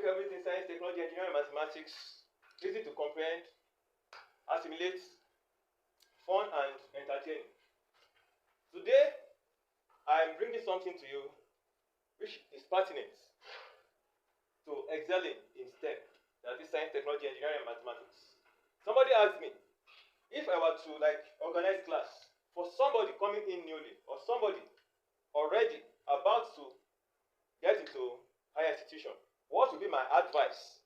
everything science, technology, engineering, mathematics, easy to comprehend, assimilate, fun and entertaining. Today, I am bringing something to you which is pertinent to excelling in STEM, that is science, technology, engineering, and mathematics. Somebody asked me if I were to organize class for somebody coming in newly or somebody already about to get into higher institution, what would be my advice?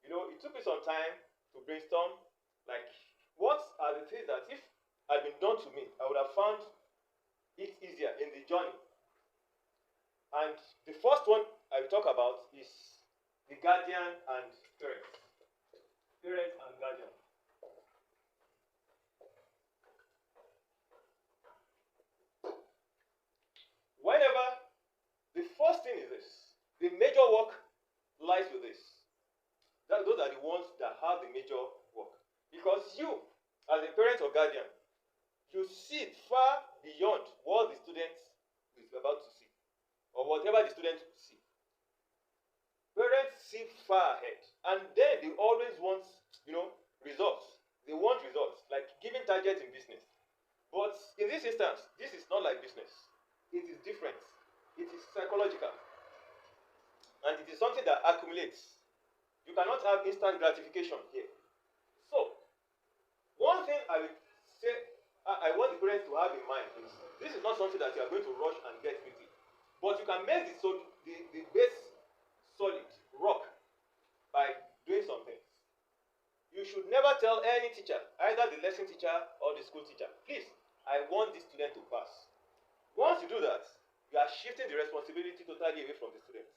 You know, it took me some time to brainstorm, what are the things that if had been done to me, I would have found it easier in the journey. And the first one I will talk about is the guardian and parents. Parents and guardian. Whenever, the first thing is this, the major work lies with this. Those are the ones that have the major work. Because you, as a parent or guardian, you see far beyond what the student is about to see, or whatever the student will see. Parents see far ahead, and then they always want, results. They want results, like giving targets in business. But in this instance, this is not like business. It is different. It is psychological. And it is something that accumulates. You cannot have instant gratification here. So, one thing I will say, I want the parents to have in mind is, this is not something that you are going to rush and get quickly. But you can make the base solid, rock, by doing some things. You should never tell any teacher, either the lesson teacher or the school teacher, please, I want this student to pass. Once you do that, you are shifting the responsibility totally away from the student.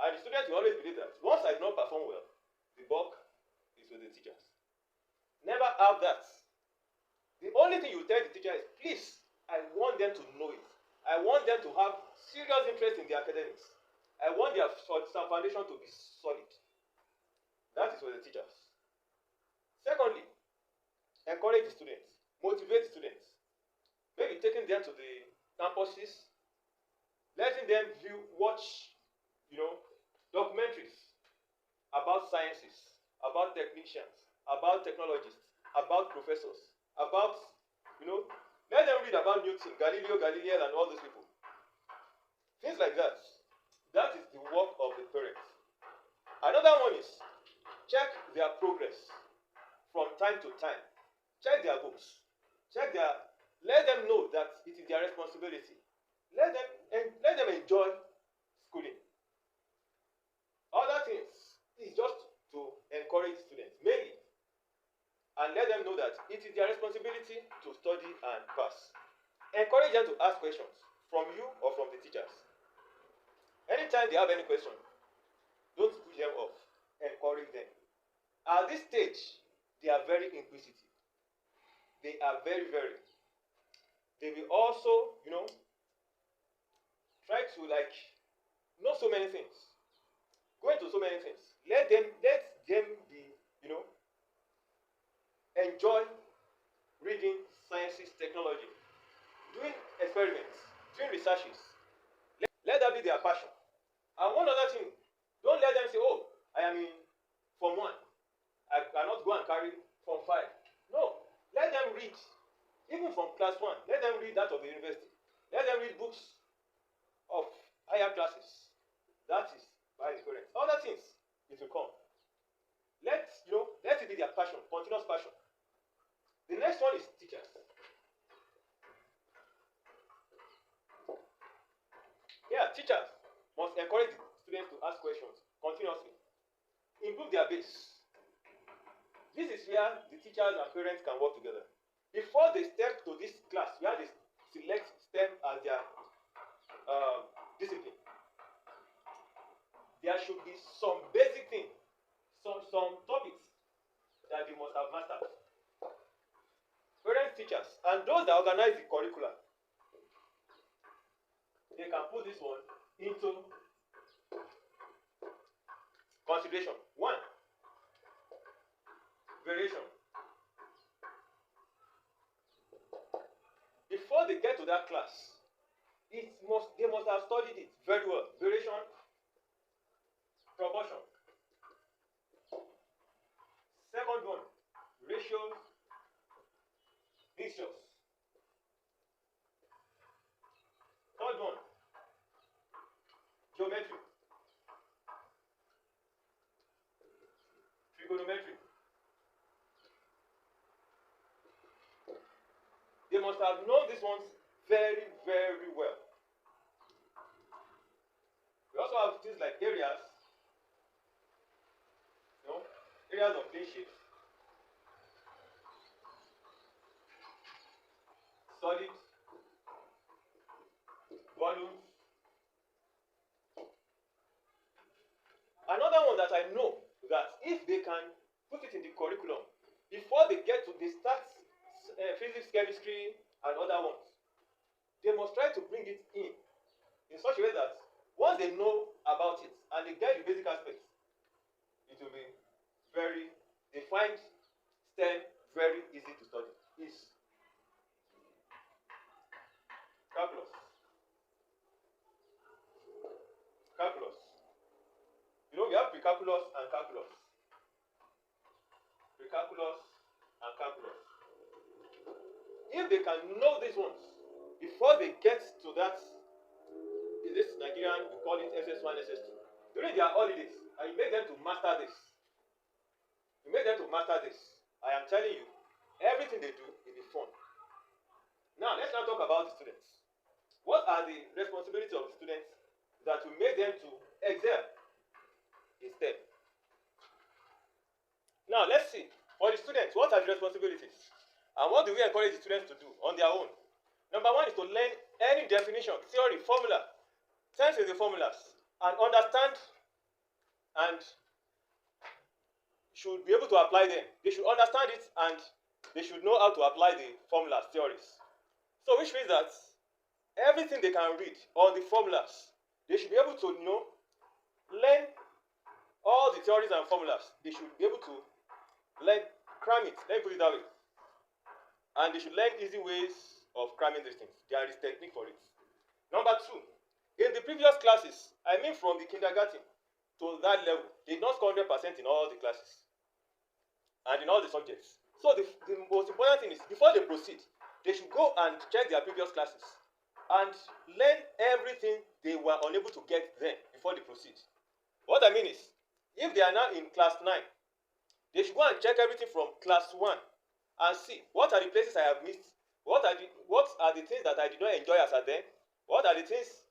And the student will always believe that once I do not perform well, the buck is with the teachers. Never have that. The only thing you tell the teacher is, please, I want them to know it. I want them to have serious interest in their academics. I want their foundation to be solid. That is for the teachers. Secondly, encourage the students. Motivate the students. Maybe taking them to the campuses, letting them watch, documentaries about sciences, about technicians, about technologists, about professors, about, let them read about Newton, Galileo, and all those people. Things like that. That is the work of the parents. Another one is check their progress from time to time. Check their books. Let them know that it is their responsibility. Let them enjoy schooling. Other things is just to encourage students, mainly. And let them know that it is their responsibility to study and pass. Encourage them to ask questions from you or from the teachers. Anytime they have any question, don't push them off. Encourage them. At this stage, they are very inquisitive. They are very, very. They will also, try to know so many things. Go into so many things. Let them be, enjoy reading sciences, technology, doing experiments, doing researches. Let that be their passion. And one other thing, don't let them say, oh, I am in Form 1. I cannot go and carry Form 5. No. Let them read. Even from class 1, let them read that of the university. Let them read books of higher classes. That is by the parents. Other things, it will come. Let it be their passion, continuous passion. The next one is teachers. Yeah, teachers must encourage the students to ask questions continuously. Improve their base. This is where the teachers and parents can work together. Before they step to this class, where they select STEM as their discipline, there should be some basic thing, some topics that they must have mastered. Parents, teachers, and those that organize the curriculum, they can put this one into consideration. 1. Variation. Before they get to that class, they must have studied it very well. Variation, these ones very, very well. We also have things like areas, areas of plane shapes, solid, volumes. Another one that I know that if they can put it in the curriculum before they start physics, chemistry, and other ones, they must try to bring it in such a way that once they know about it and they get the basic aspects, it will be they find STEM very easy to study. Is calculus. Calculus. We have pre-calculus and calculus. Pre-calculus and calculus. If they can know these ones before they get to that, in this Nigerian, we call it SS1, SS2. During their holidays, and you make them to master this. I am telling you, everything they do will be fun. Now, let's now talk about the students. What are the responsibilities of the students that will make them to excel in STEM? Now, let's see. For the students, what are the responsibilities? And what do we encourage the students to do on their own? Number one is to learn any definition, theory, formula, sense in the formulas, and understand and should be able to apply them. They should understand it and they should know how to apply the formulas, theories. So which means that everything they can read on the formulas, they should be able to learn all the theories and formulas. They should be able to cram it, let me put it that way. And they should learn easy ways of cramming these things. There is technique for it. Number two, in the previous classes, I mean from the kindergarten to that level, they did not score 100% in all the classes and in all the subjects. So the most important thing is, before they proceed, they should go and check their previous classes and learn everything they were unable to get then before they proceed. What I mean is, if they are now in class 9, they should go and check everything from class 1 and see what are the places I have missed, what are the things that I did not enjoy as at then, what are the things,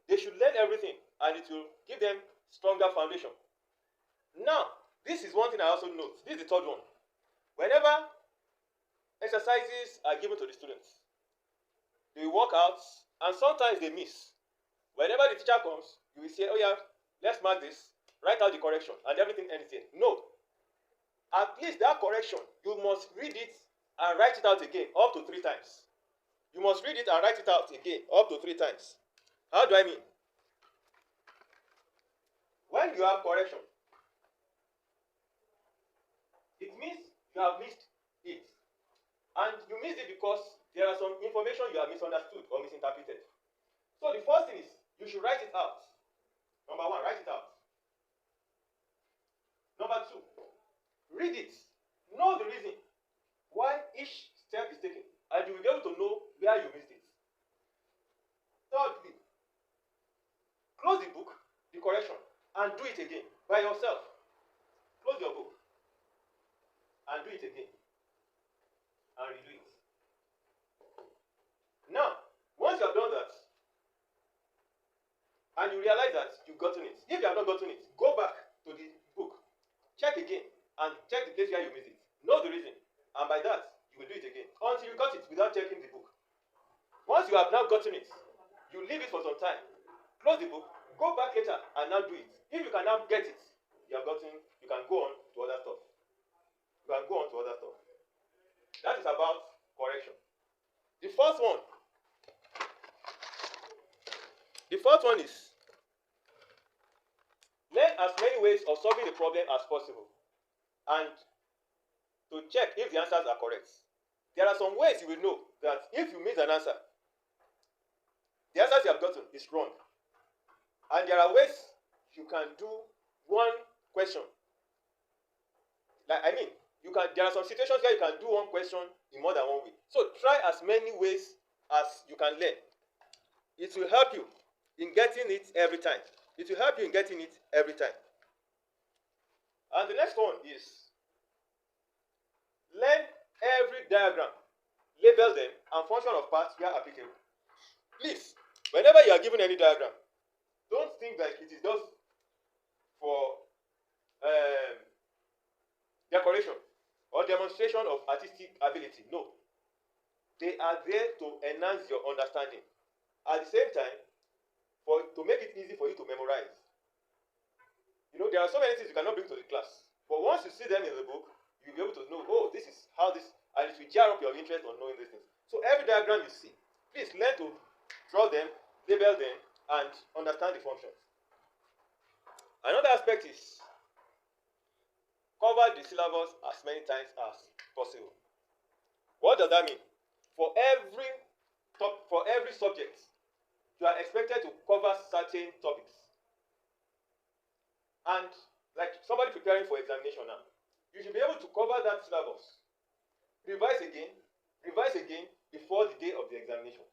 they should learn everything and it will give them stronger foundation. Now, this is one thing I also note. This is the third one. Whenever exercises are given to the students, they work out and sometimes they miss. Whenever the teacher comes, you will say, oh yeah, let's mark this, write out the correction and everything ends here. No. At least that correction, you must read it and write it out again up to 3 times. You must read it and write it out again up to 3 times. How do I mean? When you have correction, it means you have missed it. And you missed it because there are some information you have misunderstood or misinterpreted. So the first thing is, you should write it out. Number 1, write it out. Number 2, read it. Know the reason why each step is taken, and you will be able to know where you missed it. Thirdly, close the book, the correction, and do it again by yourself. Close your book and do it again and redo it. Now, once you have done that and you realize that you've gotten it, if you have not gotten it, go back to the book, check again and check the place where you missed it. Know the reason, and by that you will do it again until you got it without checking the book. Once you have now gotten it, you leave it for some time, close the book, go back later and now do it. If you can now get it, you have gotten, you can go on to other stuff. That is about correction. The first one is learn as many ways of solving the problem as possible and to check if the answers are correct. There are some ways you will know that if you miss an answer, the answers you have gotten is wrong. And there are ways you can do one question. There are some situations where you can do one question in more than one way. So try as many ways as you can learn. It will help you in getting it every time. And the next one is learn every diagram label them, and function of parts where applicable. Please, whenever you are given any diagram, don't think that it is just for decoration or demonstration of artistic ability. No. They are there to enhance your understanding. At the same time, to make it easy for you to memorize. You know, there are so many things you cannot bring to the class. But once you see them in the book, you'll be able to know, oh, this is how this, and it will jar up your interest on knowing these things. So every diagram you see, please learn to draw them, label them, and understand the functions. Another aspect is cover the syllabus as many times as possible. What does that mean? For every subject, you are expected to cover certain topics. And like somebody preparing for examination now, you should be able to cover that syllabus. Revise again before the day of the examination.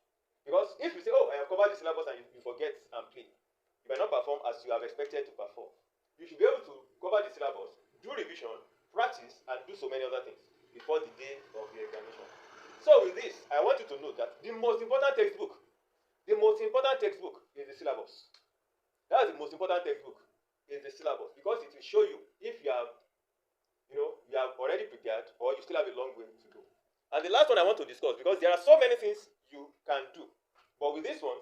Because if you say, oh, I have covered the syllabus and you forget and play, you may not perform as you have expected to perform. You should be able to cover the syllabus, do revision, practice, and do so many other things before the day of the examination. So with this, I want you to know that the most important textbook is the syllabus. That's the most important textbook, is the syllabus, because it will show you if you have already prepared or you still have a long way to go. And the last one I want to discuss, because there are so many things you can do, but with this one,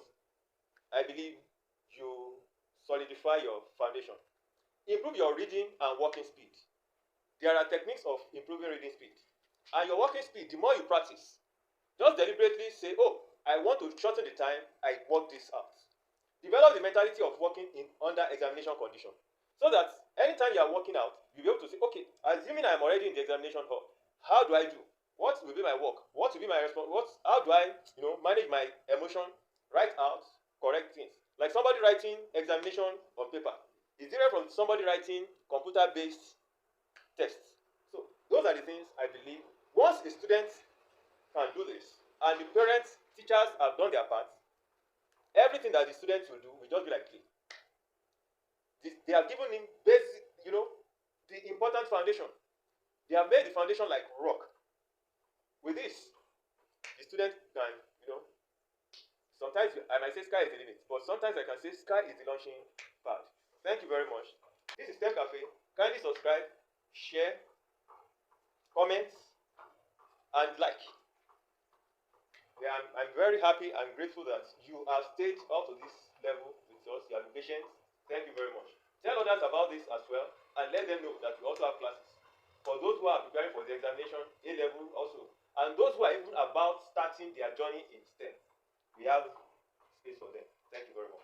I believe you solidify your foundation. Improve your reading and working speed. There are techniques of improving reading speed. And your working speed, the more you practice, just deliberately say, oh, I want to shorten the time I work this out. Develop the mentality of working in under examination condition, so that anytime you are working out, you'll be able to say, okay, assuming I'm already in the examination hall, how do I do? What will be my work? What will be my response? How do I, manage my emotion, write out correct things? Like somebody writing examination on paper is different from somebody writing computer-based tests. So those are the things I believe. Once a student can do this, and the parents, teachers have done their part, everything that the students will do will just be like play. They have given him basic, the important foundation. They have made the foundation like rock. With this, the student can, sometimes I might say sky is the limit, but sometimes I can say sky is the launching pad. Thank you very much. This is STEM Cafe. Kindly subscribe, share, comment, and like. Yeah, I'm very happy and grateful that you have stayed up to this level with us. You have been patient. Thank you very much. Tell others about this as well, and let them know that we also have classes for those who are preparing for the examination, A-level also, and those who are even about starting their journey in STEM. We have space for them. Thank you very much.